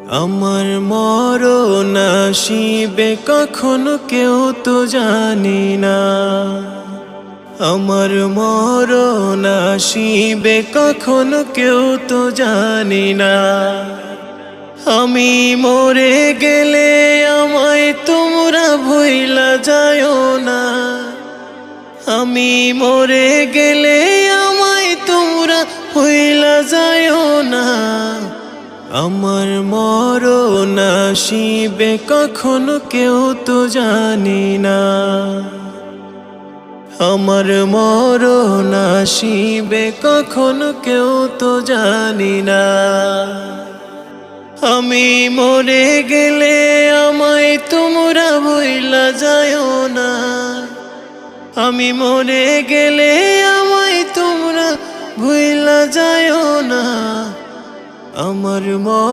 আমার মরণ আসিবে কখনো কেউ তো জানি না। আমার মরণ আসিবে কখনো কেউ তো জানি না। আমি মরে গেলে আমায় তোমরা ভুইলা যায়ও না। আমি মরে গেলে আমায় তোমরা ভুইলা যায়ও না। আমার মরণ আসিবে কখনো কেউ তো জানি না। আমার মরণ আসিবে কখনো কেউ তো জানি না। আমি মরে গেলে আমায় তোমরা ভুইলা যায়ও না। আমি মরে গেলে আমায় তোমরা ভুইলা যায়ও না। আমার